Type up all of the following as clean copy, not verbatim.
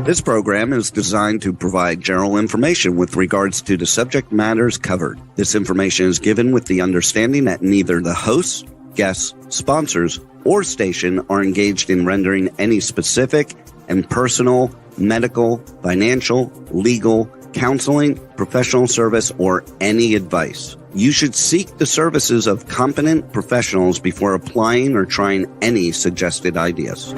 This program is designed to provide general information with regards to the subject matters covered. This information is given with the understanding that neither the hosts, guests, sponsors, or station are engaged in rendering any specific and personal, medical, financial, legal, counseling, professional service, or any advice. You should seek the services of competent professionals before applying or trying any suggested ideas.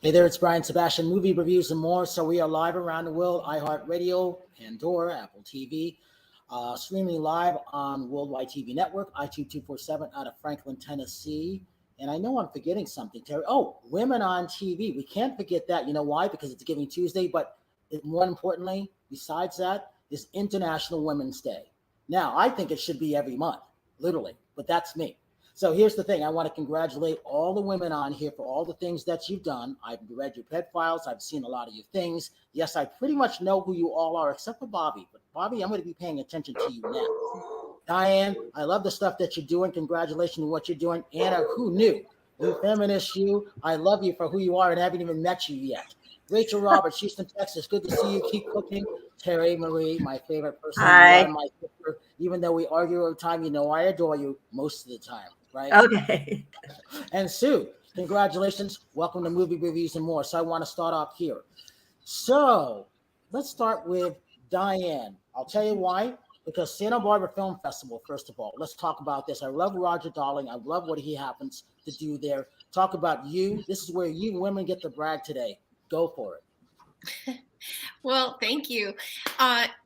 Hey there, it's Brian Sebastian, movie reviews and more. So we are live around the world, iHeartRadio, Pandora, Apple TV, streaming live on Worldwide TV Network, iTunes 247 out of Franklin, Tennessee. And I know I'm forgetting something, Terry. Oh, Women on TV. We can't forget that. You know why? Because it's Giving Tuesday. But more importantly, besides that, is International Women's Day. Now, I think it should be every month, literally, but that's me. So here's the thing. I want to congratulate all the women on here for all the things that you've done. I've read your pet files. I've seen a lot of your things. Yes, I pretty much know who you all are, except for Bobbie. But Bobbie, I'm going to be paying attention to you now. Diane, I love the stuff that you're doing. Congratulations on what you're doing. Anna, who knew? You feminist, you. I love you for who you are and haven't even met you yet. Rachel Roberts, Houston, Texas. Good to see you. Keep cooking. Terry Marie, my favorite person. Hi. My sister. Even though we argue all the time, you know I adore you most of the time. Right? Okay. And Sue, congratulations. Welcome to Movie Reviews and More. So I want to start off here. So let's start with Diane. I'll tell you why. Because Santa Barbara Film Festival, first of all, let's talk about this. I love Roger Darling. I love what he happens to do there. Talk about you. This is where you women get to brag today. Go for it. Well, thank you.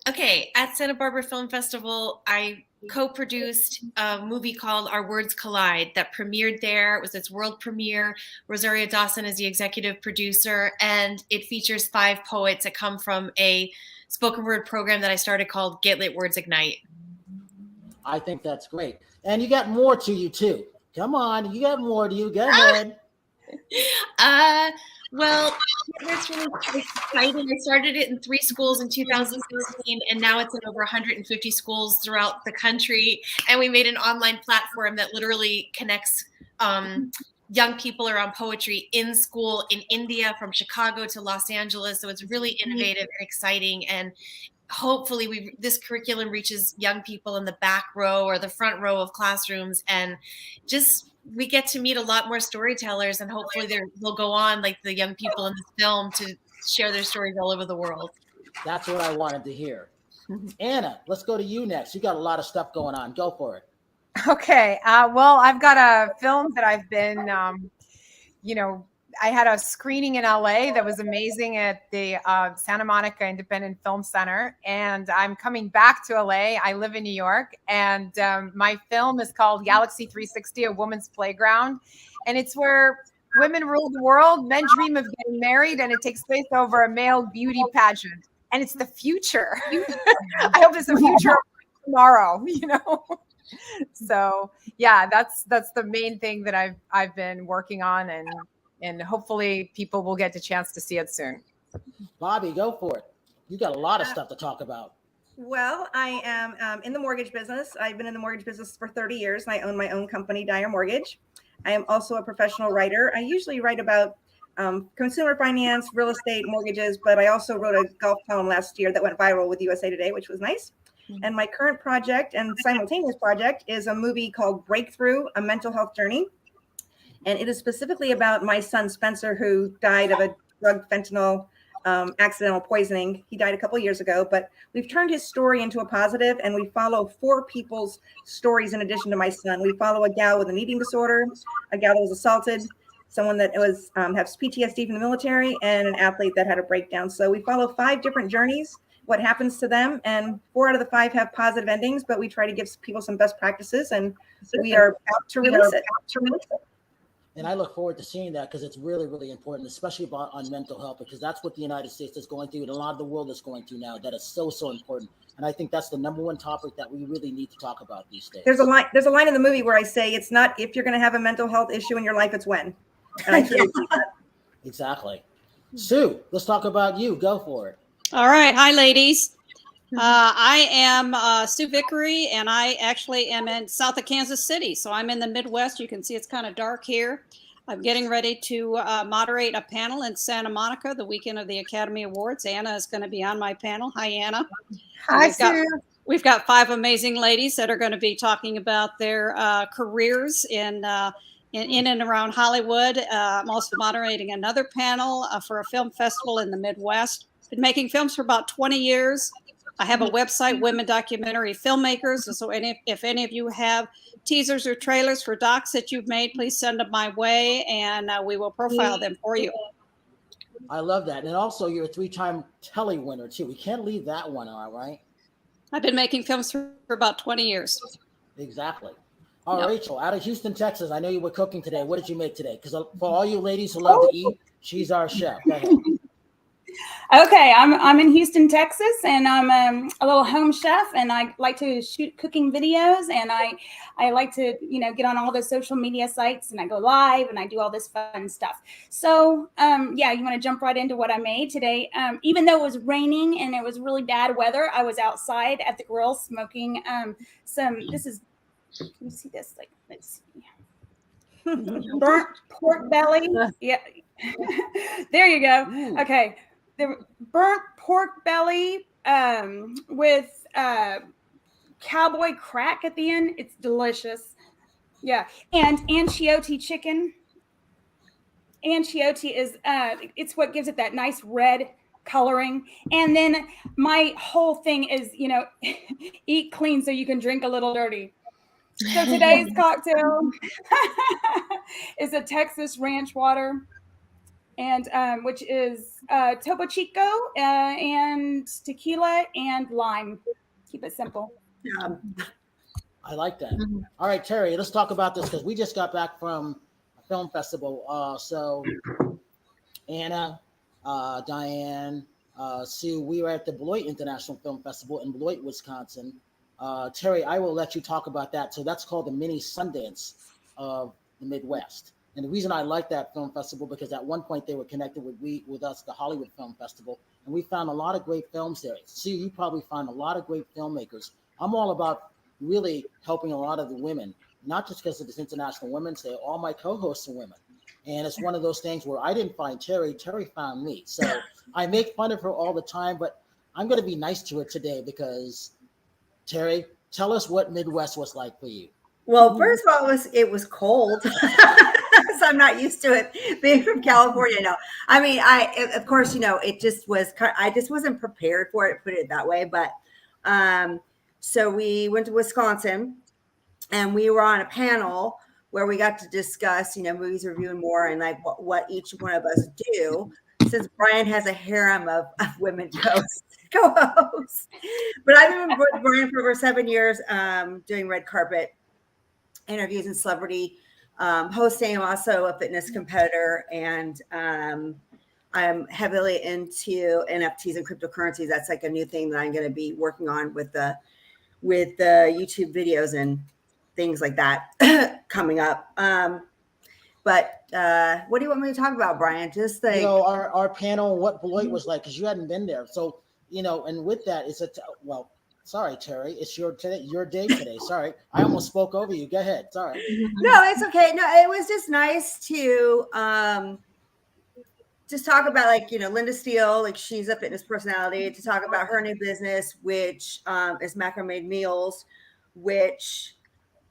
Okay, at Santa Barbara Film Festival, I co-produced a movie called Our Words Collide that premiered there. It was its world premiere. Rosario Dawson is the executive producer, and it features 5 poets that come from a spoken word program that I started called Get Lit Words Ignite. I think that's great. And you got more to you, too. Come on, you got more to you. Go ahead. Well, it's really exciting. I started it in 3 schools in 2016, and now it's in over 150 schools throughout the country. And we made an online platform that literally connects young people around poetry in school in India, from Chicago to Los Angeles. So it's really innovative and exciting. And hopefully this curriculum reaches young people in the back row or the front row of classrooms, and just we get to meet a lot more storytellers, and hopefully they'll go on, like the young people in this film, to share their stories all over the world. That's what I wanted to hear. Anna, let's go to you next. You got a lot of stuff going on. Go for it. Okay. Well, I've got a film that I've been, I had a screening in LA that was amazing at the Santa Monica Independent Film Center. And I'm coming back to LA. I live in New York. And my film is called Galaxy 360, A Woman's Playground. And it's where women rule the world, men dream of getting married, and it takes place over a male beauty pageant. And it's the future. I hope it's the future of tomorrow, So yeah, that's the main thing that I've been working on, and hopefully people will get the chance to see it soon. Bobbie, go for it. You got a lot of stuff to talk about. Well, I am in the mortgage business. I've been in the mortgage business for 30 years, and I own my own company, Dyer Mortgage. I am also a professional writer. I usually write about consumer finance, real estate, mortgages, but I also wrote a golf poem last year that went viral with USA Today, which was nice. And my current project and simultaneous project is a movie called Breakthrough, A Mental Health Journey. And it is specifically about my son, Spencer, who died of a drug fentanyl accidental poisoning. He died a couple of years ago, but we've turned his story into a positive, and we follow 4 people's stories in addition to my son. We follow a gal with an eating disorder, a gal that was assaulted, someone that was has PTSD from the military, and an athlete that had a breakdown. So we follow 5 different journeys, what happens to them, and 4 out of the 5 have positive endings, but we try to give people some best practices, and we are out to release it. And I look forward to seeing that, because it's really, really important, especially on mental health, because that's what the United States is going through, and a lot of the world is going through now. That is so, so important. And I think that's the number one topic that we really need to talk about these days. There's a line in the movie where I say, it's not if you're going to have a mental health issue in your life, it's when. And I can't do that. Exactly. Sue, let's talk about you. Go for it. All right. Hi, ladies. I am Sue Vicory, and I actually am in south of Kansas City. So I'm in the Midwest. You can see it's kind of dark here. I'm getting ready to moderate a panel in Santa Monica the weekend of the Academy Awards. Anna is going to be on my panel. Hi, Anna. Hi, Sue. We've got 5 amazing ladies that are going to be talking about their careers in and around Hollywood. I'm also moderating another panel for a film festival in the Midwest. Been making films for about 20 years. I have a website, Women Documentary Filmmakers. So if any of you have teasers or trailers for docs that you've made, please send them my way, and we will profile them for you. I love that. And also, you're a 3-time Telly winner, too. We can't leave that one out, right? I've been making films for about 20 years. Exactly. All right, Yep. Rachel, out of Houston, Texas, I know you were cooking today. What did you make today? Because for all you ladies who love to eat, she's our chef. Go ahead. Okay, I'm in Houston, Texas, and I'm a little home chef, and I like to shoot cooking videos, and I like to get on all the social media sites, and I go live, and I do all this fun stuff. So yeah, you want to jump right into what I made today? Even though it was raining and it was really bad weather, I was outside at the grill smoking some. This is, can you see this? Like, let's see, burnt pork belly. Yeah, there you go. Ooh. Okay. The burnt pork belly with cowboy crack at the end. It's delicious. Yeah. And Antiyote chicken. Antiyote is, it's what gives it that nice red coloring. And then my whole thing is, eat clean so you can drink a little dirty. So today's cocktail is a Texas ranch water, and which is Topo Chico and tequila and lime. Keep it simple. I like that. All right, Terry, let's talk about this, because we just got back from a film festival. So Anna, Diane, Sue, we were at the Beloit International Film Festival in Beloit, Wisconsin. Terry, I will let you talk about that. So that's called the mini Sundance of the Midwest. And the reason I like that film festival, because at one point they were connected with us, the Hollywood Film Festival, and we found a lot of great films there. Sue, you probably find a lot of great filmmakers. I'm all about really helping a lot of the women, not just because of this International Women's Day. All my co-hosts are women. And it's one of those things where I didn't find Terry, Terry found me. So I make fun of her all the time, but I'm going to be nice to her today, because Terry, tell us what Midwest was like for you. Well, first of all, it was cold. So I'm not used to it being from California. No, I mean, of course, it just was, I just wasn't prepared for it, put it that way. But so we went to Wisconsin, and we were on a panel where we got to discuss, movies review and more, and like what each one of us do, since Brian has a harem of women co-hosts. But I've been with Brian for over 7 years, doing red carpet interviews and celebrity hosting. I'm also a fitness competitor, and I'm heavily into NFTs and cryptocurrencies. That's like a new thing that I'm going to be working on with the YouTube videos and things like that coming up. But what do you want me to talk about, Brian? Just like our panel, what Beloit was like, because you hadn't been there. So and with that, it's sorry, Terry, it's your day today. Sorry, I almost spoke over you. Go ahead. Sorry. No, it's okay. No, it was just nice to just talk about, like, Linda Steele, like, she's a fitness personality, to talk about her new business, which is Macrame Meals, which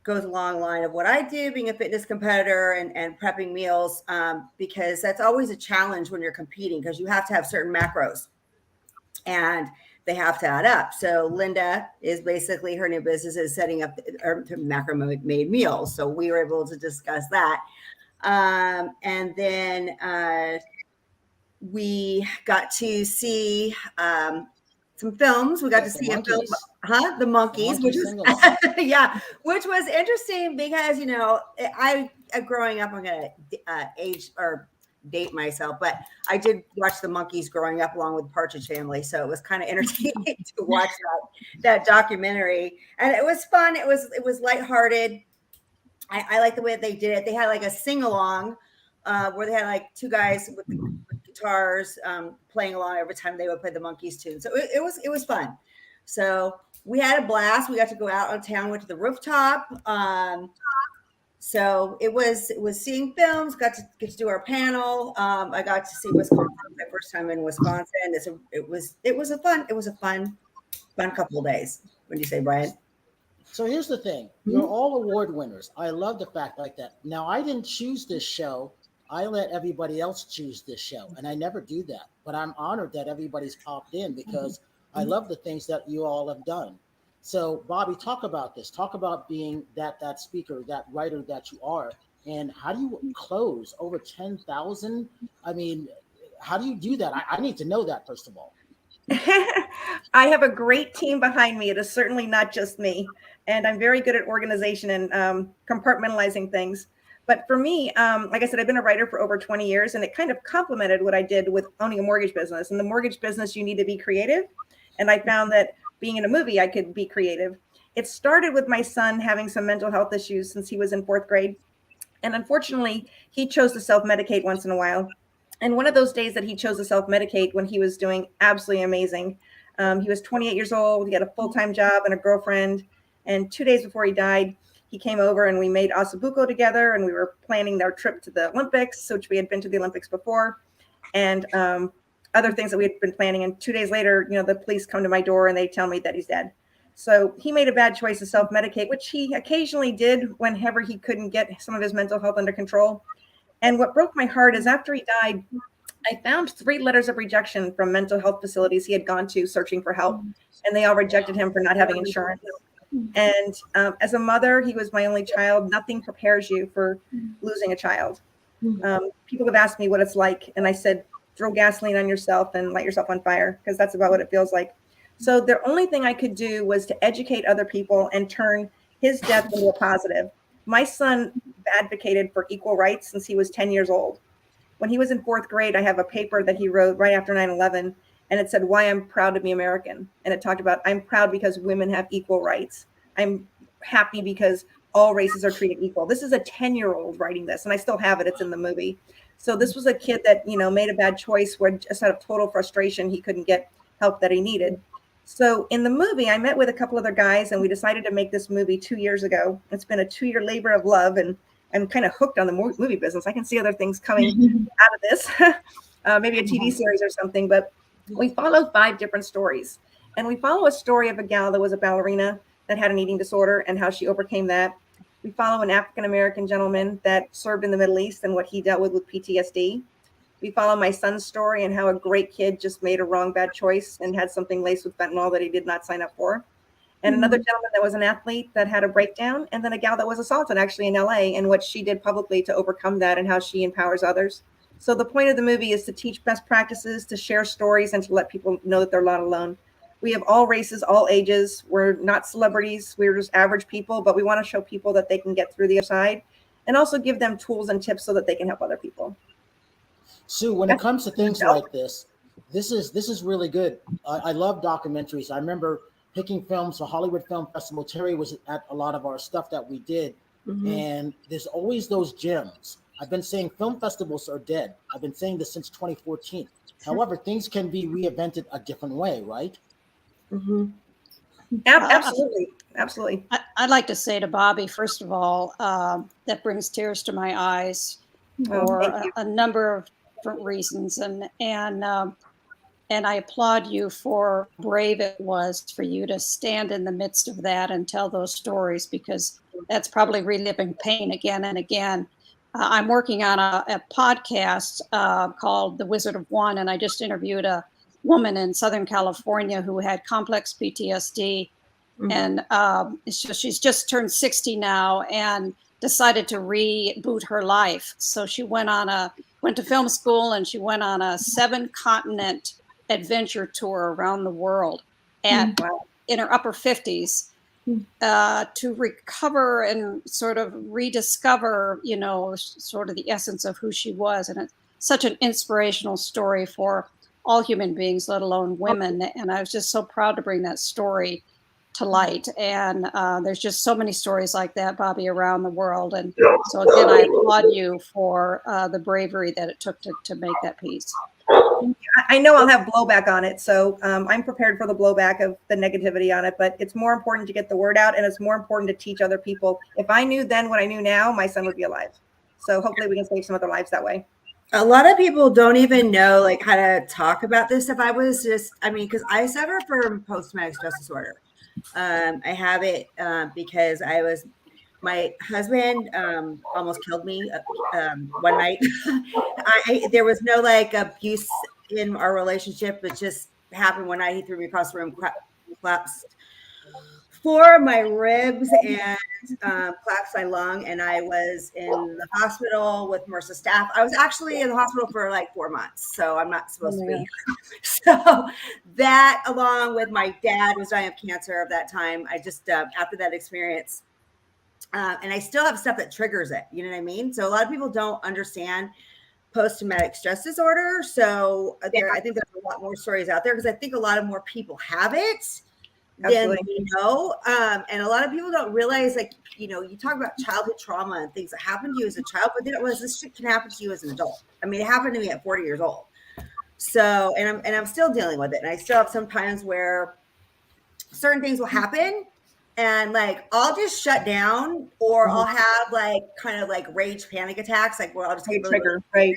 goes along the line of what I do, being a fitness competitor and prepping meals, because that's always a challenge when you're competing, because you have to have certain macros and they have to add up. So Linda is basically, her new business is setting up macro made meals. So we were able to discuss that. And then we got to see some films. We got to see a film, The Monkeys, which was yeah, which was interesting because I growing up, I'm gonna age or date myself, but I did watch The Monkeys growing up along with Partridge Family, so it was kind of entertaining to watch that documentary, and it was fun. It was lighthearted. I like the way that they did it. They had like a sing along where they had like two guys with guitars playing along every time they would play the Monkeys tune. So it was fun. So we had a blast. We got to go out on town, went to the rooftop. So it was seeing films, got to get to do our panel. I got to see Wisconsin, my first time in Wisconsin. It was a fun couple of days. What do you say, Brian? So here's the thing. You're all award winners. I love the fact like that. Now, I didn't choose this show. I let everybody else choose this show, and I never do that. But I'm honored that everybody's popped in because I love the things that you all have done. So, Bobbie, talk about this. Talk about being that speaker, that writer that you are, and how do you close over 10,000? I mean, how do you do that? I need to know that, first of all. I have a great team behind me. It is certainly not just me, and I'm very good at organization and compartmentalizing things. But for me, like I said, I've been a writer for over 20 years, and it kind of complemented what I did with owning a mortgage business. In the mortgage business, you need to be creative. And I found that being in a movie, I could be creative. It started with my son having some mental health issues since he was in 4th grade. And unfortunately, he chose to self-medicate once in a while. And one of those days that he chose to self-medicate when he was doing absolutely amazing, he was 28 years old. He had a full-time job and a girlfriend. And 2 days before he died, he came over and we made Asabuco together, and we were planning our trip to the Olympics, which we had been to the Olympics before, and other things that we had been planning. And 2 days later, the police come to my door and they tell me that he's dead. So he made a bad choice to self-medicate, which he occasionally did whenever he couldn't get some of his mental health under control. And what broke my heart is after he died, I found 3 letters of rejection from mental health facilities he had gone to searching for help, and they all rejected him for not having insurance. And as a mother, he was my only child. Nothing prepares you for losing a child. People have asked me what it's like, and I said, throw gasoline on yourself and light yourself on fire, because that's about what it feels like. So the only thing I could do was to educate other people and turn his death into a positive. My son advocated for equal rights since he was 10 years old. When he was in 4th grade, I have a paper that he wrote right after 9/11, and it said, "Why I'm proud to be American." And it talked about, I'm proud because women have equal rights. I'm happy because all races are treated equal. This is a 10-year-old writing this, and I still have it. It's in the movie. So this was a kid that, made a bad choice where just out of total frustration, he couldn't get help that he needed. So in the movie, I met with a couple other guys, and we decided to make this movie 2 years ago. It's been a 2-year labor of love, and I'm kind of hooked on the movie business. I can see other things coming out of this, maybe a TV series or something, but we follow 5 different stories. And we follow a story of a gal that was a ballerina that had an eating disorder and how she overcame that. We follow an African-American gentleman that served in the Middle East and what he dealt with PTSD. We follow my son's story and how a great kid just made a wrong, bad choice and had something laced with fentanyl that he did not sign up for. And another gentleman that was an athlete that had a breakdown, and then a gal that was assaulted actually in LA, and what she did publicly to overcome that and how she empowers others. So the point of the movie is to teach best practices, to share stories, and to let people know that they're not alone. We have all races, all ages. We're not celebrities. We're just average people, but we want to show people that they can get through the other side and also give them tools and tips so that they can help other people. Sue, when it comes to things like this is really good. I love documentaries. I remember picking films for Hollywood Film Festival. Terry was at a lot of our stuff that we did, and there's always those gems. I've been saying film festivals are dead. I've been saying this since 2014. However, things can be reinvented a different way, right? Absolutely. Absolutely. I'd like to say to Bobbie, first of all, that brings tears to my eyes for a number of different reasons. And I applaud you for how brave it was for you to stand in the midst of that and tell those stories, because that's probably reliving pain again and again. I'm working on a podcast called The Wizard of One, and I just interviewed a woman in Southern California who had complex PTSD, and she's just turned 60 now, and decided to reboot her life. So she went to film school, and she went on a 7-continent adventure tour around the world in her upper 50s to recover and sort of rediscover, sort of the essence of who she was. And it's such an inspirational story for all human beings, let alone women. And I was just so proud to bring that story to light. And there's just so many stories like that, Bobbie, around the world. And so again, I applaud you for the bravery that it took to make that piece. I know I'll have blowback on it, so I'm prepared for the blowback of the negativity on it, but it's more important to get the word out, and it's more important to teach other people. If I knew then what I knew now, my son would be alive. So hopefully we can save some other lives that way. A lot of people don't even know like how to talk about this stuff. Because I suffer from post-traumatic stress disorder. I have it because my husband almost killed me one night. There was no like abuse in our relationship. It just happened one night. He threw me across the room, collapsed 4 of my ribs and collapsed my lung. And I was in the hospital with MRSA staff. I was actually in the hospital for like 4 months. So I'm not supposed to be. So that, along with my dad was dying of cancer at that time. I just, after that experience, and I still have stuff that triggers it. You know what I mean? So a lot of people don't understand post-traumatic stress disorder. So I think there's a lot more stories out there because I think a lot of more people have it than we know. And a lot of people don't realize, like, you talk about childhood trauma and things that happened to you as a child, but they don't realize this shit can happen to you as an adult. I mean, it happened to me at 40 years old. So, and I'm still dealing with it. And I still have some times where certain things will happen and like I'll just shut down, or I'll have like kind of like rage panic attacks, like where I'll just get really trigger, right?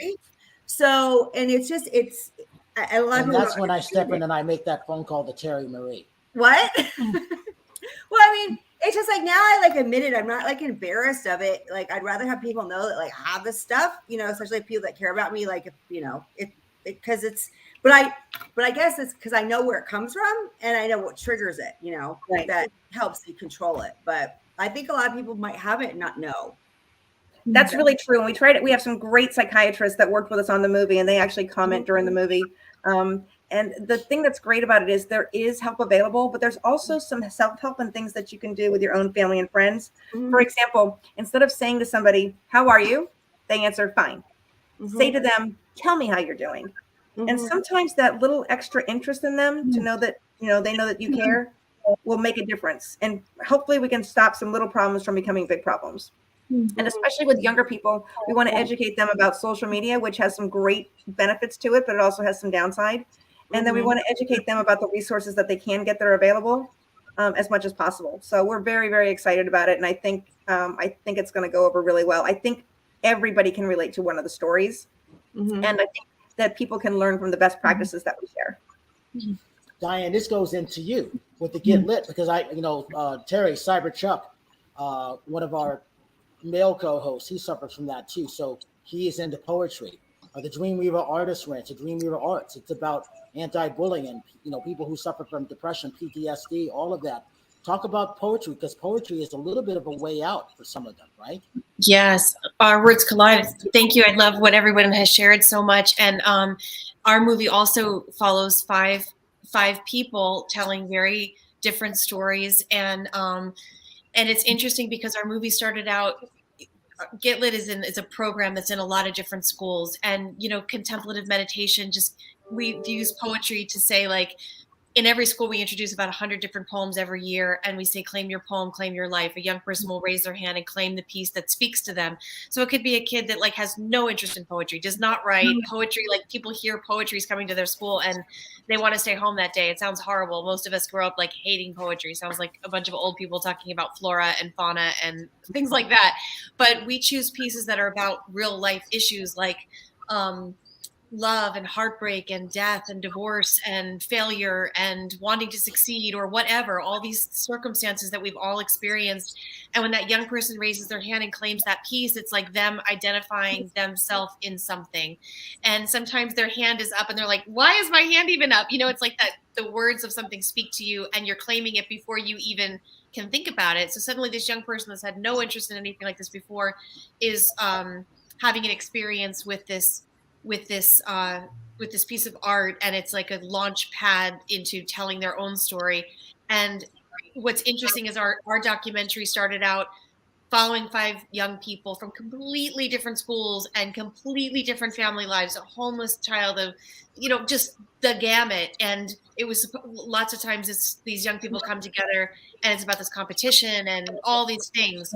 So, and it's a lot of people. That's when I step in and I make that phone call to Terry Marie. What? Well, I mean, it's just like now I like admit it. I'm not like embarrassed of it. Like I'd rather have people know that like I have this stuff, especially people that care about me. Like if because it's. But I guess it's because I know where it comes from and I know what triggers it, right. That helps me control it. But I think a lot of people might have it and not know. That's really true. And we tried it. We have some great psychiatrists that worked with us on the movie, and they actually comment during the movie. And the thing that's great about it is there is help available, but there's also some self-help and things that you can do with your own family and friends. For example, instead of saying to somebody, "How are you?" they answer, "Fine." Say to them, "Tell me how you're doing." And sometimes that little extra interest in them to know that, they know that you care will make a difference. And hopefully we can stop some little problems from becoming big problems. And especially with younger people, we want to educate them about social media, which has some great benefits to it, but it also has some downside. And then we want to educate them about the resources that they can get that are available as much as possible. So we're very, very excited about it. And I think it's going to go over really well. I think everybody can relate to one of the stories. And I think that people can learn from the best practices that we share. Diane, this goes into you with the Get Lit, because Terry Cyber Chuck, one of our male co-hosts, he suffers from that too. So he is into poetry. The Dreamweaver Artist Ranch, the Dreamweaver Arts. It's about anti-bullying and people who suffer from depression, PTSD, all of that. Talk about poetry, because poetry is a little bit of a way out for some of them, right? Yes, our words collide. Thank you. I love what everyone has shared so much. And our movie also follows five people telling very different stories. And it's interesting because our movie started out, Get Lit is a program that's in a lot of different schools. And, contemplative meditation, we use poetry to say, like, in every school, we introduce about 100 different poems every year. And we say, claim your poem, claim your life. A young person will raise their hand and claim the piece that speaks to them. So it could be a kid that has no interest in poetry, does not write poetry. Like, people hear poetry is coming to their school and they want to stay home that day. It sounds horrible. Most of us grew up hating poetry. Sounds like a bunch of old people talking about flora and fauna and things like that. But we choose pieces that are about real life issues, like love and heartbreak and death and divorce and failure and wanting to succeed or whatever, all these circumstances that we've all experienced. And when that young person raises their hand and claims that piece, it's like them identifying themselves in something. And sometimes their hand is up and they're like, why is my hand even up? You know, it's like that the words of something speak to you and you're claiming it before you even can think about it. So suddenly this young person that's had no interest in anything like this before is having an experience with this piece of art, and it's like a launch pad into telling their own story. And what's interesting is our documentary started out following 5 young people from completely different schools and completely different family lives, a homeless child, of, you know, just the gamut. And it was lots of times it's these young people come together and it's about this competition and all these things,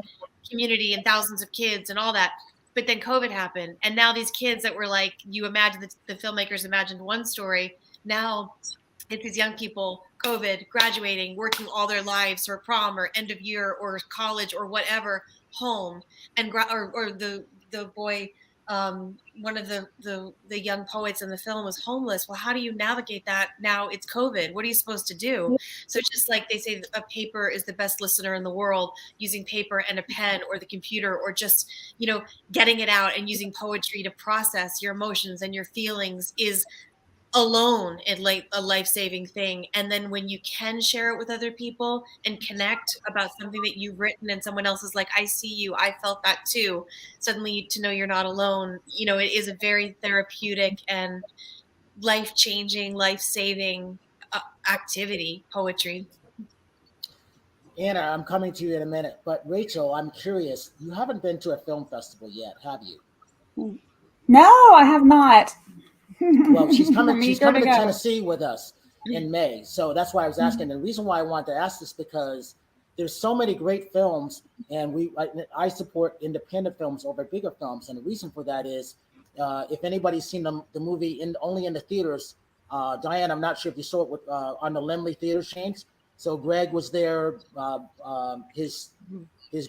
community and thousands of kids and all that. But then COVID happened. And now these kids that were like, you imagine the filmmakers imagined one story. Now it's these young people, COVID, graduating, working all their lives for prom or end of year or college or whatever, home. And or the boy, one of the young poets in the film was homeless. Well, how do you navigate that? Now it's COVID. What are you supposed to do? So just like they say, a paper is the best listener in the world, using paper and a pen or the computer, or just, you know, getting it out and using poetry to process your emotions and your feelings is alone a life-saving thing. And then when you can share it with other people and connect about something that you've written and someone else is like, I see you, I felt that too, suddenly to know you're not alone, you know, it is a very therapeutic and life-changing, life-saving activity, poetry. Anna, I'm coming to you in a minute, but Rachel, I'm curious, you haven't been to a film festival yet, have you? No, I have not. Well, she's coming to Tennessee with us in May. So that's why I was asking. And the reason why I wanted to ask this, because there's so many great films, and I support independent films over bigger films. And the reason for that is, if anybody's seen the movie only in the theaters, Diane, I'm not sure if you saw it on the Lemley theater chains. So Greg was there. His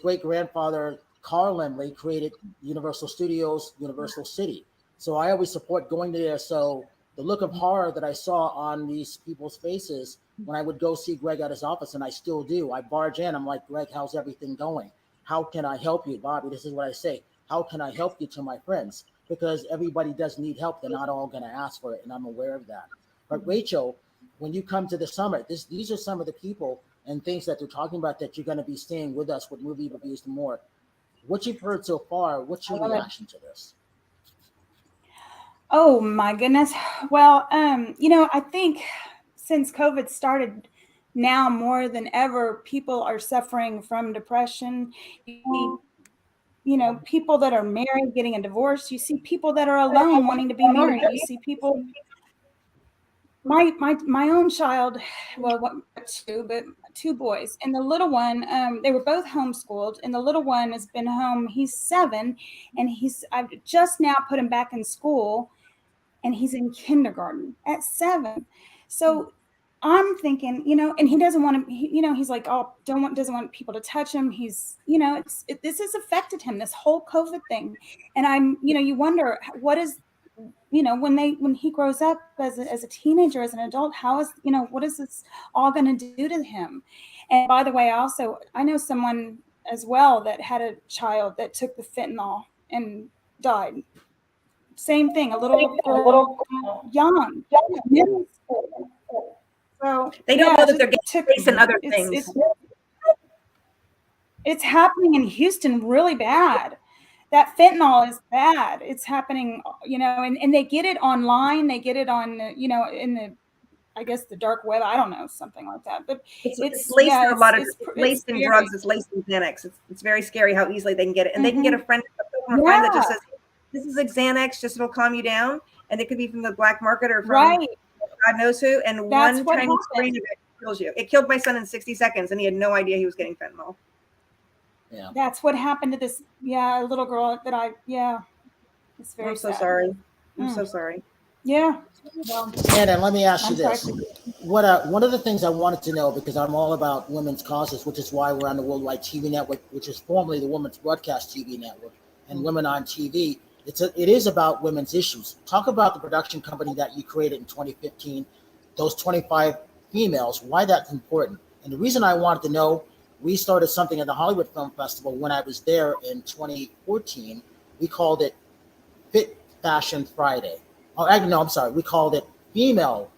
great grandfather, Carl Lemley, created Universal Studios, Universal City. So I always support going there. So the look of horror that I saw on these people's faces when I would go see Greg at his office, and I still do, I barge in, I'm like, Greg, how's everything going? How can I help you, Bobbie? This is what I say. How can I help you to my friends? Because everybody does need help. They're not all going to ask for it, and I'm aware of that. But Rachel, when you come to the summit, these are some of the people and things that they're talking about that you're going to be staying with us with movie reviews and more. What you've heard so far, what's your reaction to this? Oh my goodness. Well, you know, I think since COVID started, now more than ever, people are suffering from depression. You know, people that are married getting a divorce. You see people that are alone wanting to be married. You see people. My own child, well, two boys, and the little one, they were both homeschooled, and the little one has been home. He's 7, and I've just now put him back in school. And he's in kindergarten at 7. So I'm thinking, you know, and he doesn't want to, you know, he's like, oh, doesn't want people to touch him. He's, you know, this has affected him, this whole COVID thing. And I'm, you know, you wonder what is, you know, when he grows up as a teenager, as an adult, how is, you know, what is this all going to do to him? And by the way, I know someone as well that had a child that took the fentanyl and died. Same thing, a little girl, young. So they don't know that they're getting facing other things. It's happening in Houston really bad. That fentanyl is bad. It's happening, you know, and they get it online. They get it on, you know, in the, I guess, the dark web. I don't know, something like that. But it's laced in a lot of laced in drugs. It's laced in Xanax. It's very scary how easily they can get it, and they can get a friend that just says, this is like Xanax, just it'll calm you down. And it could be from the black market or from God knows who. And that's one tiny strain of it kills you. It killed my son in 60 seconds and he had no idea he was getting fentanyl. Yeah. That's what happened to this, little girl that it's very sad. Sorry. I'm so sorry. Yeah. Well, and let me ask you this. One of the things I wanted to know, because I'm all about women's causes, which is why we're on the Worldwide TV Network, which is formerly the Women's Broadcast TV Network, and Women on TV. It is about women's issues. Talk about the production company that you created in 2015, those 25 females, why that's important. And the reason I wanted to know, we started something at the Hollywood Film Festival when I was there in 2014. We called it Fit Fashion Friday. Oh, no, I'm sorry. We called it Female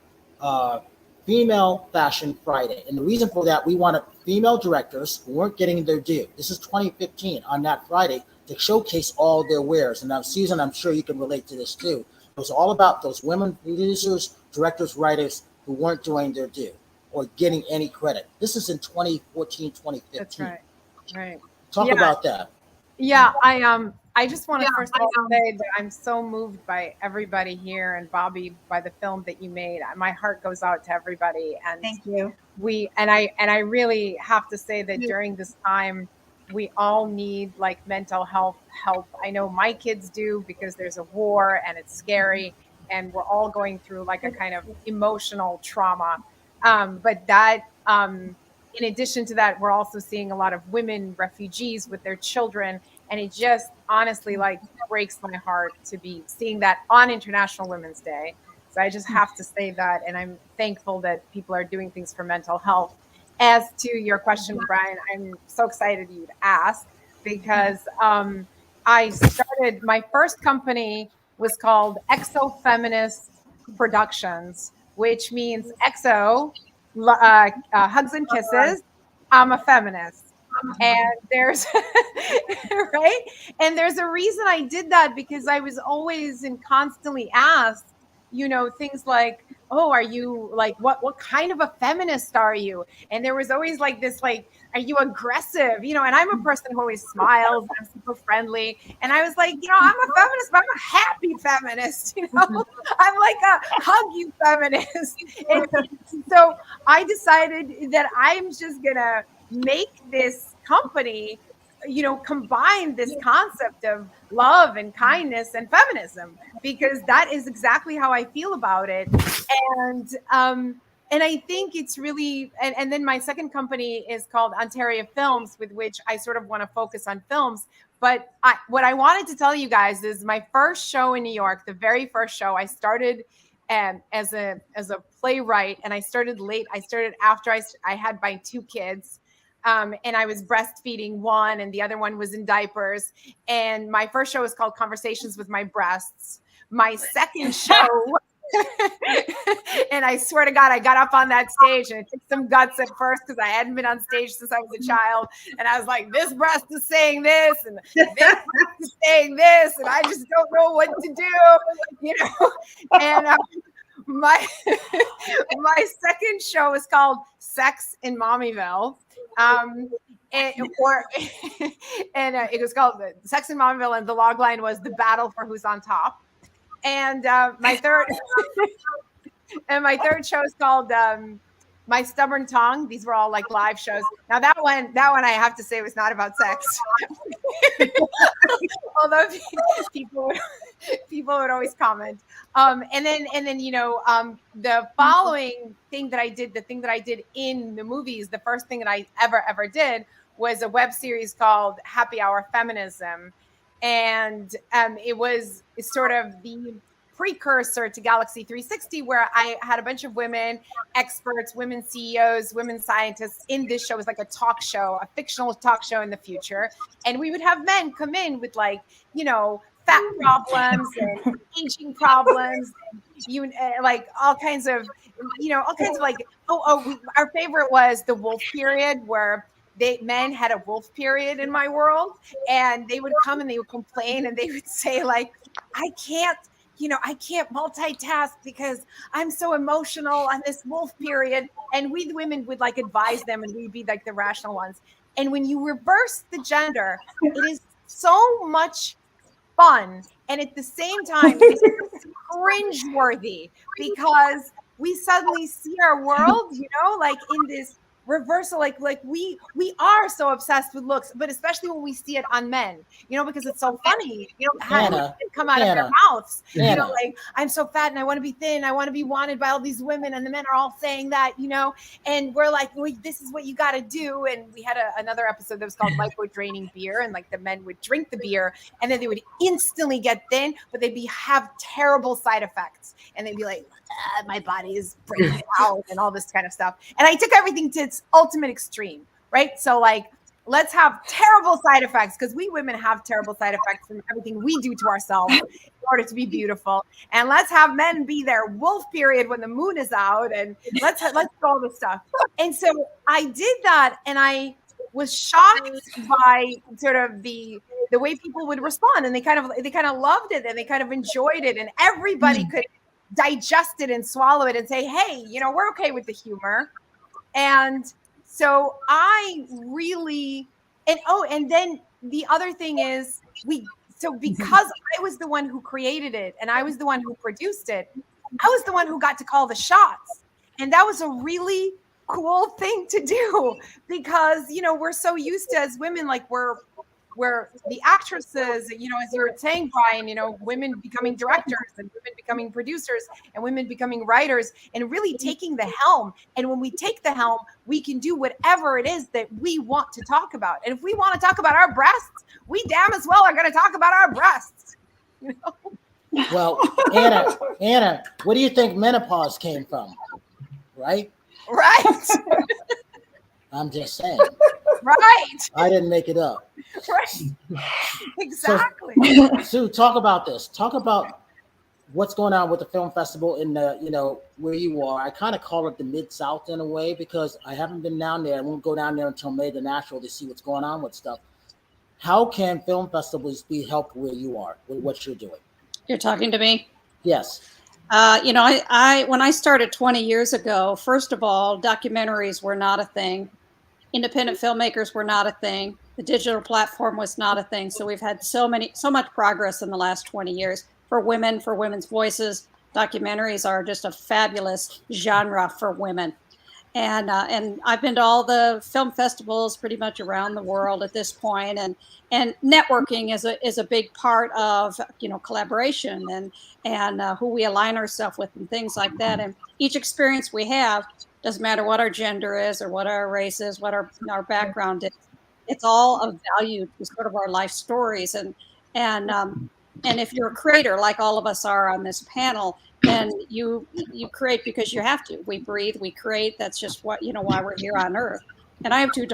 Fashion Friday. And the reason for that, we wanted female directors who weren't getting their due. This is 2015 on that Friday to showcase all their wares. And now, Susan, I'm sure you can relate to this too. It was all about those women producers, directors, writers who weren't doing their due or getting any credit. This is in 2014, 2015. That's right. Right. Talk about that. Yeah, I just want to first of all say that I'm so moved by everybody here, and Bobbie, by the film that you made. My heart goes out to everybody, and Thank you. I really have to say that during this time, we all need like mental health help. I know my kids do, because there's a war and it's scary, and we're all going through like a kind of emotional trauma. But that, in addition to that, we're also seeing a lot of women refugees with their children. And it just honestly like breaks my heart to be seeing that on International Women's Day. So I just have to say that. And I'm thankful that people are doing things for mental health. As to your question, Brian, I'm so excited you'd ask, because I started, my first company was called XOFeminist Productions, which means XO, hugs and kisses, I'm a feminist. And there's right, and there's a reason I did that, because I was always and constantly asked, you know, things like, oh, are you like, what kind of a feminist are you? And there was always like this, like, are you aggressive? You know, and I'm a person who always smiles, I'm super friendly, and I was like, you know, I'm a feminist, but I'm a happy feminist, you know. I'm like a huggy feminist. And so I decided that I'm just gonna make this company, you know, combine this concept of love and kindness and feminism, because that is exactly how I feel about it. And I think it's really, and then my second company is called Anteriya Films, with which I sort of want to focus on films. But what I wanted to tell you guys is my first show in New York, the very first show, I started as a playwright, and I started late. I started after I had my two kids. And I was breastfeeding one, and the other one was in diapers. And my first show was called Conversations with My Breasts. My second show, and I swear to God, I got up on that stage, and it took some guts at first, because I hadn't been on stage since I was a child. And I was like, this breast is saying this, and this breast is saying this, and I just don't know what to do, you know. And my second show is called Sex in Mommyville. And it was called Sex in Mommyville, and the log line was the battle for who's on top. And my third show is called My Stubborn Tongue. These were all like live shows. Now that one I have to say was not about sex. Although people would always comment. And then you know, the following thing that I did, the thing that I did in the movies, the first thing that I ever did was a web series called Happy Hour Feminism. And it's sort of the precursor to Galaxy 360, where I had a bunch of women experts, women CEOs, women scientists in this show. It was like a talk show, a fictional talk show in the future. And we would have men come in with, like, you know, fat problems and aging problems, and like all kinds of like, our favorite was the wolf period, where men had a wolf period in my world, and they would come and they would complain, and they would say, like, I can't multitask because I'm so emotional on this wolf period. And we, the women, would like advise them, and we'd be like the rational ones. And when you reverse the gender, it is so much fun. And at the same time, it's cringeworthy, because we suddenly see our world, you know, like in this reversal. Like we are so obsessed with looks, but especially when we see it on men, you know, because it's so funny, you know, how it come out of their mouths, you know, like, I'm so fat and I want to be thin, I want to be wanted by all these women, and the men are all saying that, you know, and we're like, well, this is what you got to do. And we had another episode that was called Lipo Draining Beer, and like the men would drink the beer and then they would instantly get thin, but they'd have terrible side effects, and they'd be like, my body is breaking out and all this kind of stuff. And I took everything to its ultimate extreme, right? So like, let's have terrible side effects, because we women have terrible side effects from everything we do to ourselves in order to be beautiful. And let's have men be their wolf period when the moon is out, and let's do all this stuff. And so I did that, and I was shocked by sort of the way people would respond, and they kind of loved it, and they kind of enjoyed it, and everybody could digest it and swallow it and say, hey, you know, we're okay with the humor. And so I really, and then the other thing is because I was the one who created it and I was the one who produced it, I was the one who got to call the shots. And that was a really cool thing to do, because, you know, we're so used to, as women, like we're the actresses, you know, as you were saying, Brian, you know, women becoming directors and women becoming producers and women becoming writers, and really taking the helm. And when we take the helm, we can do whatever it is that we want to talk about. And if we want to talk about our breasts, we damn as well are going to talk about our breasts. You know? Well, Anna, where do you think menopause came from? Right? I'm just saying. Right. I didn't make it up. Right. Exactly. So, Sue, talk about this. Talk about what's going on with the film festival in the, you know, where you are. I kind of call it the Mid-South in a way, because I haven't been down there. I won't go down there until May the National to see what's going on with stuff. How can film festivals be helped where you are with what you're doing? You're talking to me? Yes. You know, I when I started 20 years ago, first of all, documentaries were not a thing. Independent filmmakers were not a thing. The digital platform was not a thing. So we've had so much progress in the last 20 years for women, for women's voices. Documentaries are just a fabulous genre for women. And I've been to all the film festivals pretty much around the world at this point. And networking is a big part of, you know, collaboration and who we align ourselves with and things like that. And each experience we have, doesn't matter what our gender is or what our race is, what our background is, it's all of value to sort of our life stories. And if you're a creator, like all of us are on this panel, then you create because you have to. We breathe, we create. That's just what, you know, why we're here on Earth. And I have two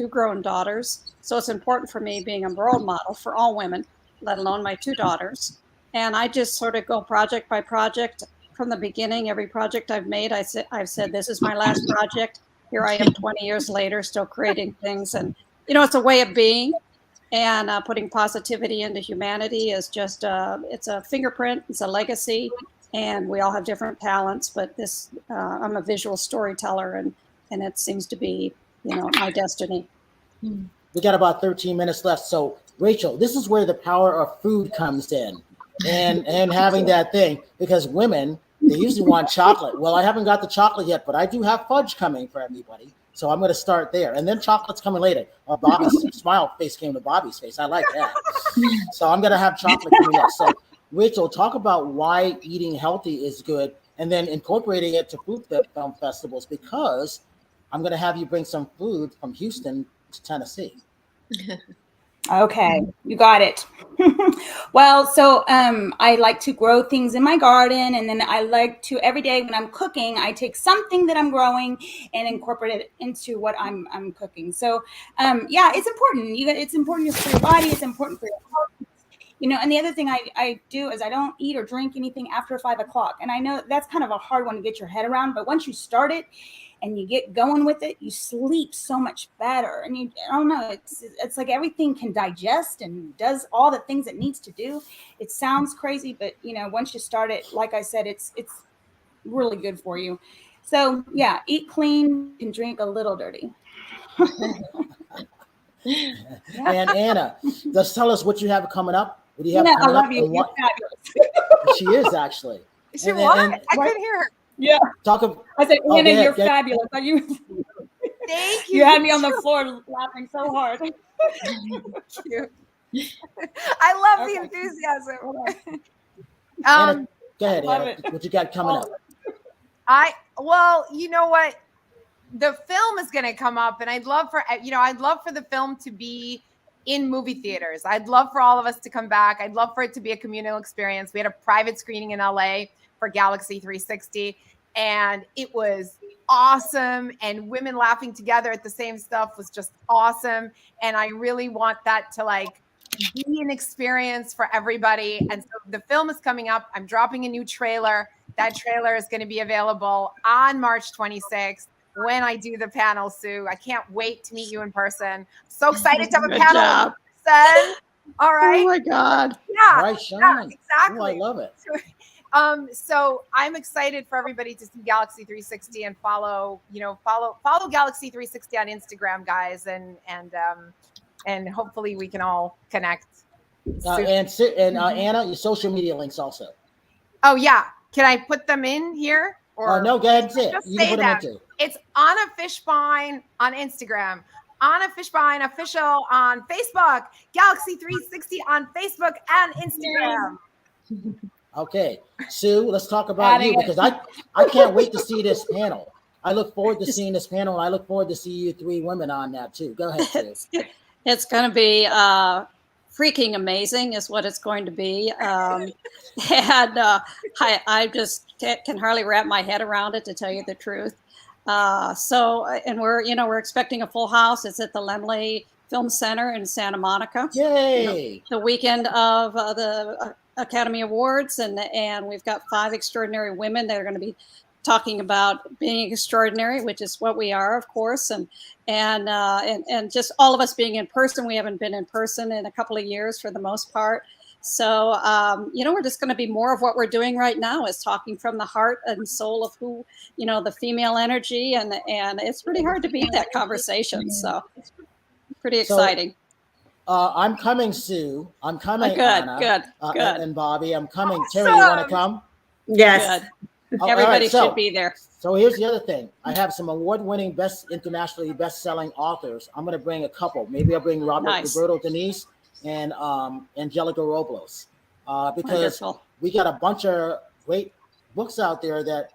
grown daughters. So it's important for me being a role model for all women, let alone my two daughters. And I just sort of go project by project. From the beginning, every project I've made, I've said, this is my last project. Here I am 20 years later, still creating things. And, you know, it's a way of being. And putting positivity into humanity is just, it's a fingerprint, it's a legacy. And we all have different talents. But this, I'm a visual storyteller, and it seems to be, you know, my destiny. We got about 13 minutes left. So, Rachel, this is where the power of food comes in. And having that thing, because women, they usually want chocolate. Well, I haven't got the chocolate yet, but I do have fudge coming for everybody. So I'm going to start there. And then chocolate's coming later. Bobbie's smile face came to Bobbie's face. I like that. So I'm going to have chocolate coming up. So Rachel, talk about why eating healthy is good, and then incorporating it to food film festivals, because I'm going to have you bring some food from Houston to Tennessee. Okay, you got it. Well, so I like to grow things in my garden, and then I like to, every day when I'm cooking, I take something that I'm growing and incorporate it into what I'm cooking. So yeah, it's important. It's important for your body. It's important for your health. You know, and the other thing I do is I don't eat or drink anything after 5 o'clock. And I know that's kind of a hard one to get your head around, but once you start it and you get going with it, you sleep so much better. And I don't know, it's like everything can digest and does all the things it needs to do. It sounds crazy, but you know, once you start it, like I said, it's really good for you. So yeah, eat clean and drink a little dirty. And Anna, just tell us what you have coming up. What do you have I coming love up? you. You're fabulous. She is actually. She what? I couldn't hear her. Yeah. Talk about. I said, Anna, ahead, you're fabulous. Are you? Thank you. You had me on the floor laughing so hard. Thank you. I love the enthusiasm. Anna, go ahead, love Anna. it. What you got coming up? Well, you know what? The film is going to come up, and I'd love for the film to be in movie theaters. I'd love for all of us to come back. I'd love for it to be a communal experience. We had a private screening in LA for Galaxy 360, and it was awesome. And women laughing together at the same stuff was just awesome. And I really want that to like be an experience for everybody. And so the film is coming up. I'm dropping a new trailer. That trailer is going to be available on March 26th when I do the panel, Sue. I can't wait to meet you in person. So excited to have a Good panel. job. All right. Oh my God. Yeah, Right, Sean. yeah, exactly. Oh, I love it. So I'm excited for everybody to see Galaxy 360 and follow Galaxy 360 on Instagram, guys, and hopefully we can all connect. And Anna, your social media links also. Oh yeah, can I put them in here? Or No, go ahead and say it. just You can say put them in them. too. It's Anna Fishbeyn on Instagram, Anna Fishbeyn official on Facebook, Galaxy 360 on Facebook and Instagram. Okay, Sue, let's talk about you because I can't wait to see this panel. I look forward to seeing this panel, and I look forward to see you three women on that too. Go ahead, Sue. It's going to be freaking amazing is what it's going to be. And I just can hardly wrap my head around it, to tell you the truth. And we're expecting a full house. It's at the Laemmle Film Center in Santa Monica. Yay! The weekend of the Academy Awards, and we've got 5 extraordinary women that are going to be talking about being extraordinary, which is what we are, of course, and just all of us being in person. We haven't been in person in a couple of years for the most part. So, we're just going to be more of what we're doing right now, is talking from the heart and soul of who, the female energy. And it's pretty hard to beat that conversation. So it's pretty exciting. I'm coming, Sue. I'm coming, Good, Anna. good. And Bobbie, I'm coming. Terry, you want to come? Yes. Good. Everybody should be there. So here's the other thing. I have some award-winning, internationally best-selling authors. I'm going to bring a couple. Maybe I'll bring Roberto Denise and Angelica Robles, because Wonderful. we got a bunch of great books out there that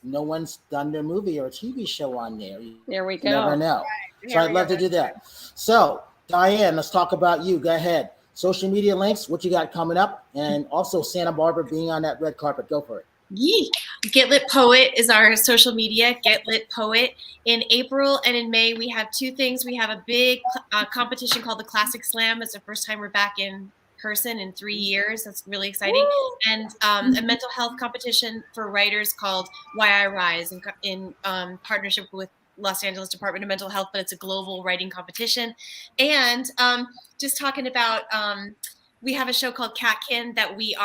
no one's done their movie or TV show on there. There we go. You never know. So I'd love to do that. So Diane, let's talk about you. Go ahead. Social media links, what you got coming up, and also Santa Barbara being on that red carpet. Go for it. Yee. Get Lit Poet is our social media, Get Lit Poet. In April and in May, we have 2 things. We have a big competition called the Classic Slam. It's the first time we're back in person in 3 years. That's really exciting. And a mental health competition for writers called Why I Rise in partnership with Los Angeles Department of Mental Health, but it's a global writing competition. And just talking about we have a show called Catkin that we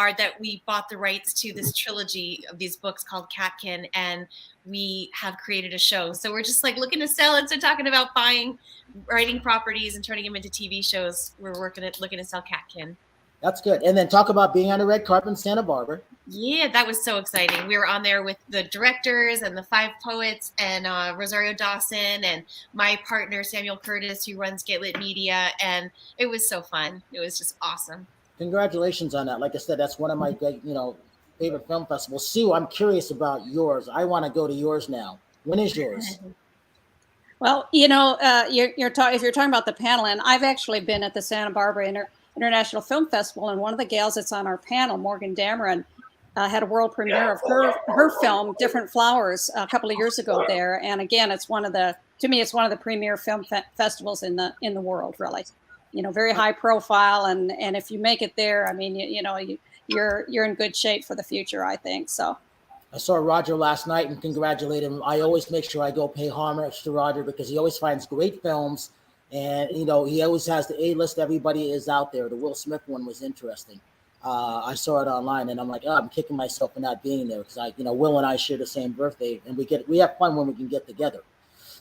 bought the rights to this trilogy of these books called Catkin, and we have created a show. So we're just like looking to sell it. So talking about buying writing properties and turning them into TV shows. We're looking to sell Catkin. That's good. And then talk about being on the red carpet in Santa Barbara. Yeah, that was so exciting. We were on there with the directors and the 5 poets and Rosario Dawson and my partner, Samuel Curtis, who runs Get Lit Media. And it was so fun. It was just awesome. Congratulations on that. Like I said, that's one of my favorite film festivals. Sue, I'm curious about yours. I want to go to yours now. When is yours? Well, if you're talking about the panel, and I've actually been at the Santa Barbara International Film Festival, and one of the gals that's on our panel, Morgan Dameron, had a world premiere of her film Different Flowers a couple of years ago there. And again, it's one of the premier film festivals in the world, really. Very high profile, and if you make it there, I mean, you're in good shape for the future, I think. So I saw Roger last night and congratulated him. I always make sure I go pay homage to Roger because he always finds great films. And, he always has the A-list. Everybody is out there. The Will Smith one was interesting. I saw it online and I'm like, I'm kicking myself for not being there because Will and I share the same birthday and we have fun when we can get together.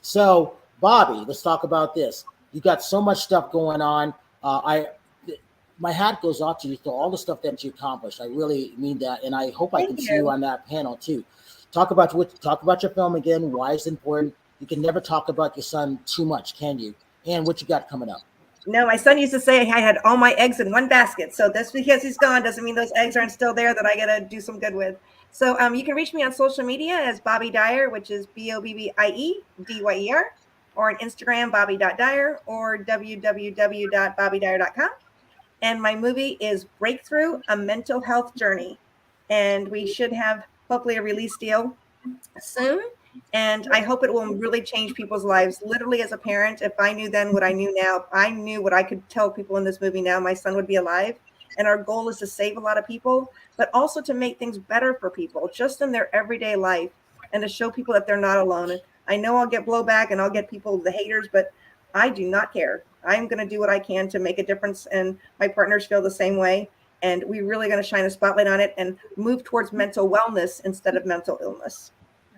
So Bobbie, let's talk about this. You got so much stuff going on. My hat goes off to you for all the stuff that you accomplished. I really mean that. And I hope I can see you on that panel too. Talk about your film again, why it's important, you can never talk about your son too much, can you? And what you got coming up? No, my son used to say I had all my eggs in one basket. So that's because he's gone doesn't mean those eggs aren't still there that I gotta do some good with. So you can reach me on social media as Bobbie Dyer, which is BOBBIEDYER, or on Instagram, Bobbie.Dyer, or www.bobbiedyer.com. And my movie is Breakthrough, a Mental Health Journey. And we should have hopefully a release deal soon. And I hope it will really change people's lives. Literally, as a parent, if I knew then what I knew now, I knew what I could tell people in this movie now, my son would be alive. And our goal is to save a lot of people, but also to make things better for people just in their everyday life, and to show people that they're not alone. And I know I'll get blowback and I'll get people, the haters, but I do not care. I'm going to do what I can to make a difference. And my partners feel the same way. And we're really going to shine a spotlight on it and move towards mental wellness instead of mental illness.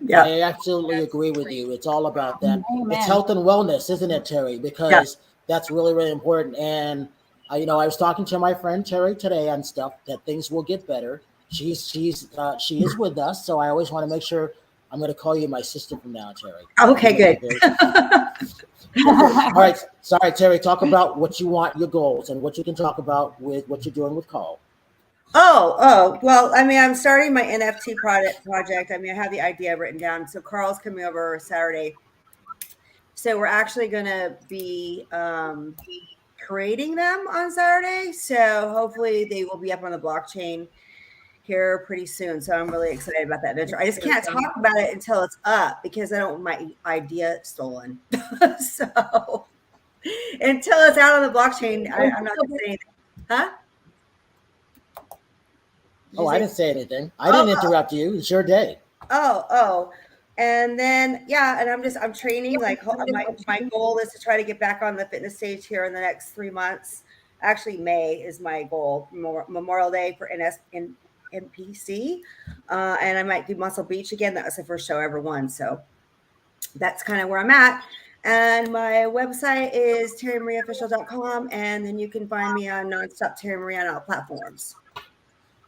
Yeah, I absolutely agree with you. It's all about that. Amen. It's health and wellness, isn't it, Terry? Because that's really, really important. And I was talking to my friend Terry today on stuff that things will get better. She is with us, so I always want to make sure. I'm going to call you my sister from now, Terry. Okay, good. All right, sorry, Terry. Talk about what you want, your goals, and what you can talk about with what you're doing with Carl. Oh, well, I mean, I'm starting my NFT project. I mean, I have the idea written down. So Carl's coming over Saturday. So we're actually going to be creating them on Saturday. So hopefully they will be up on the blockchain here pretty soon. So I'm really excited about that venture. I just can't talk about it until it's up because I don't want my idea stolen. So until it's out on the blockchain, I'm not going to say anything. Huh? I didn't say anything. I didn't interrupt you. It's your day. And then, and I'm training. Like my goal is to try to get back on the fitness stage here in the next 3 months. Actually, May is my goal, Memorial Day for NPC. And I might do Muscle Beach again. That was the first show I ever won. So that's kind of where I'm at. And my website is terrymariaofficial.com. And then you can find me on Nonstop Terry Marie on all platforms.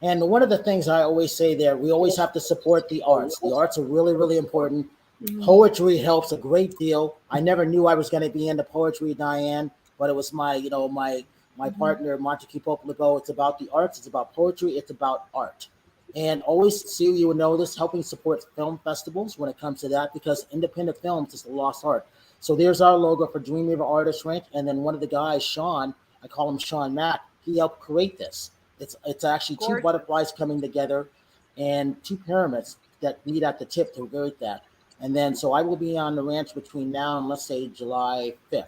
And one of the things I always say there, we always have to support the arts. The arts are really, really important. Mm-hmm. Poetry helps a great deal. I never knew I was going to be into poetry, Diane, but it was my partner, Montague Pope-Legault. It's about the arts. It's about poetry. It's about art. And always, Sue, you would know this, helping support film festivals when it comes to that, because independent films is the lost art. So there's our logo for Dream River Artist Ranch. And then one of the guys, Sean, I call him Sean Mack, he helped create this. It's actually two butterflies coming together and two pyramids that meet at the tip to create that. And then, so I will be on the ranch between now and let's say July 5th.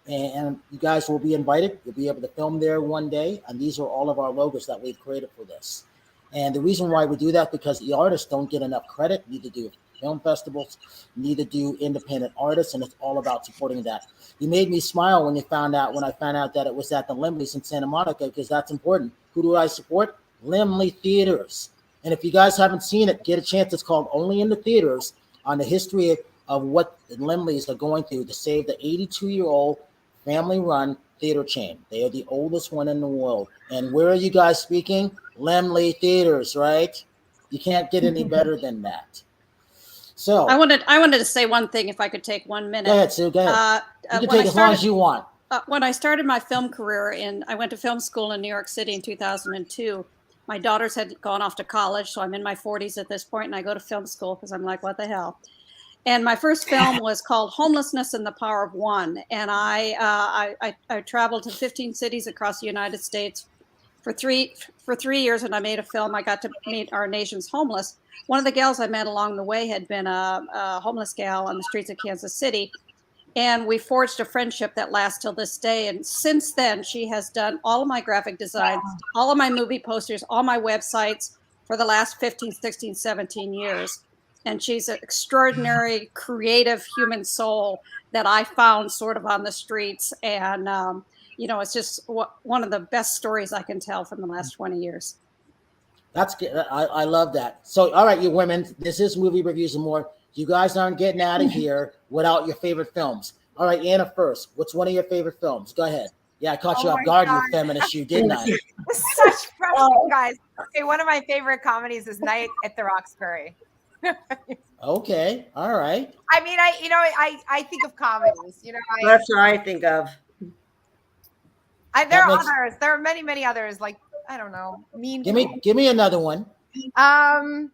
And you guys will be invited. You'll be able to film there one day. And these are all of our logos that we've created for this. And the reason why we do that, because the artists don't get enough credit, neither do film festivals, neither do independent artists, and it's all about supporting that. You made me smile when I found out that it was at the Limleys in Santa Monica, because that's important. Who do I support? Limley Theaters. And if you guys haven't seen it, get a chance. It's called Only in the Theaters, on the history of what the Limleys are going through to save the 82-year-old family-run theater chain. They are the oldest one in the world. And where are you guys speaking? Limley Theaters, right? You can't get any better than that. So I wanted to say one thing, if I could take 1 minute. Go ahead, Sue. Go ahead. You can take as long as you want. When I started my film career, I went to film school in New York City in 2002. My daughters had gone off to college, so I'm in my 40s at this point, and I go to film school because I'm like, what the hell? And my first film was called Homelessness and the Power of One. And I traveled to 15 cities across the United States for three years, and I made a film. I got to meet our nation's homeless. One of the gals I met along the way had been a homeless gal on the streets of Kansas City. And we forged a friendship that lasts till this day. And since then, she has done all of my graphic designs, all of my movie posters, all my websites for the last 15, 16, 17 years. And she's an extraordinary, creative human soul that I found sort of on the streets. And, it's just one of the best stories I can tell from the last 20 years. That's good. I love that. So, all right, you women, this is Movie Reviews and More. You guys aren't getting out of here without your favorite films. All right, Anna first. What's one of your favorite films? Go ahead. Yeah, I caught you off guard, you feminist, you didn't I? Such pressure, guys. Okay, one of my favorite comedies is Night at the Roxbury. Okay. All right. I mean, I think of comedies. That's what I think of. There are others. There are many, many others. Like, I don't know. Give me another one. I'll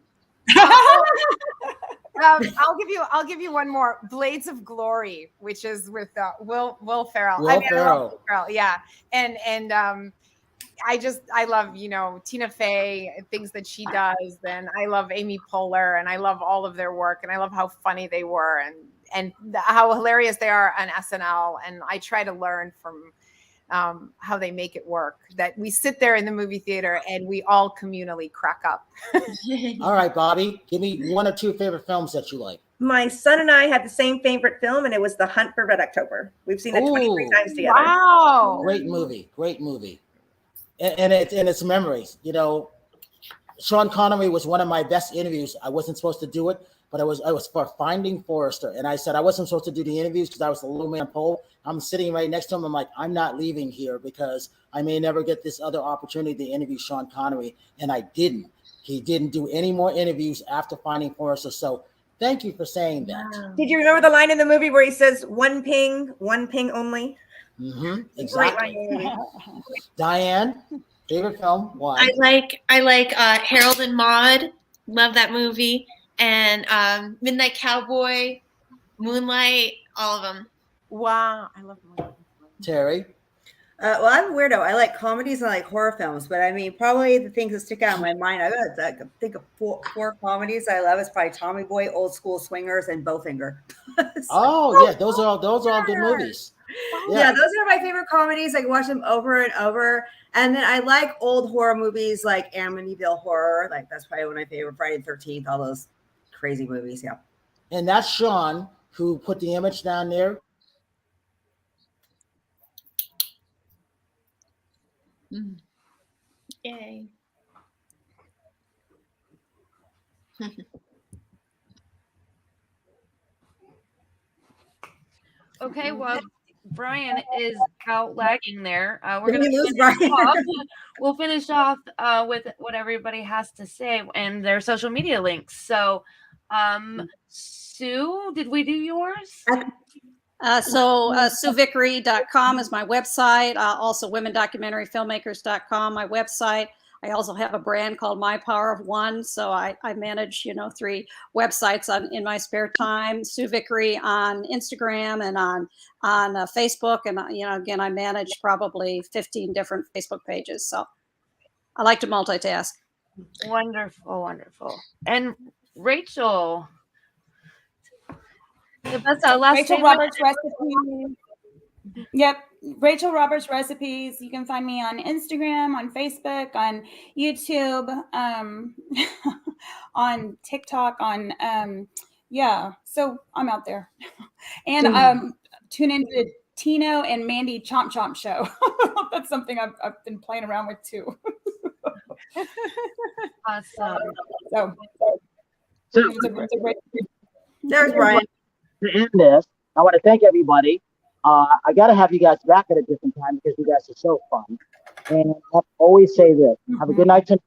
give you one more. Blades of Glory, which is with Will Ferrell. Will Ferrell. Yeah, and I love Tina Fey, things that she does, and I love Amy Poehler, and I love all of their work, and I love how funny they were, and how hilarious they are on SNL, and I try to learn from how they make it work. That we sit there in the movie theater and we all communally crack up. All right, Bobbie, give me one or two favorite films that you like. My son and I had the same favorite film, and it was The Hunt for Red October. We've seen it 23 times together. Wow, great movie, and it's memories. Sean Connery was one of my best interviews. I wasn't supposed to do it, but I was for Finding Forrester, and I said I wasn't supposed to do the interviews because I was the little man pole. I'm sitting right next to him. I'm like, I'm not leaving here because I may never get this other opportunity to interview Sean Connery, and I didn't. He didn't do any more interviews after Finding Forrester. So thank you for saying that. Wow. Did you remember the line in the movie where he says, one ping only? Mm-hmm. Exactly. Diane, favorite film? Why? I like Harold and Maude. Love that movie. And Midnight Cowboy, Moonlight, all of them. Wow, I love Moonlight. Terry? Well, I'm a weirdo. I like comedies and I like horror films, but I mean, probably the things that stick out in my mind, I gotta think of four comedies I love. Is probably Tommy Boy, Old School Swingers, and Bowfinger. Oh yeah, those are all good movies. Yeah, those are my favorite comedies. I can watch them over and over. And then I like old horror movies like Amityville Horror. Like that's probably one of my favorite. Friday the 13th, all those crazy movies. Yeah. And that's Sean who put the image down there. Yay. Okay, well, Brian is out lagging there. We're Did going we lose to finish Brian? off. We'll finish off with what everybody has to say and their social media links. So, Sue, did we do yours? SueVicory.com is my website. Also WomenDocumentaryFilmmakers.com, my website. I also have a brand called My Power of One. So I manage, 3 websites in my spare time. Sue Vicory on Instagram and on Facebook. And, again, I manage probably 15 different Facebook pages. So I like to multitask. Wonderful, wonderful. And Rachel. That's our last Rachel Roberts Recipes. Yep. Rachel Roberts Recipes. You can find me on Instagram, on Facebook, on YouTube, on TikTok, so I'm out there. And tune into Tino and Mandy Chomp Chomp Show. That's something I've been playing around with too. Awesome. So it's a great. There's Brian. To end this, I want to thank everybody. I got to have you guys back at a different time because you guys are so fun. And I always say this: have a good night tonight,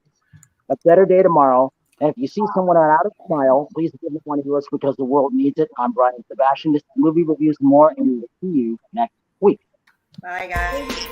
a better day tomorrow. And if you see someone out of smile, please give them one of yours because the world needs it. I'm Brian Sebastian. This is Movie Reviews and More, and we will see you next week. Bye, guys.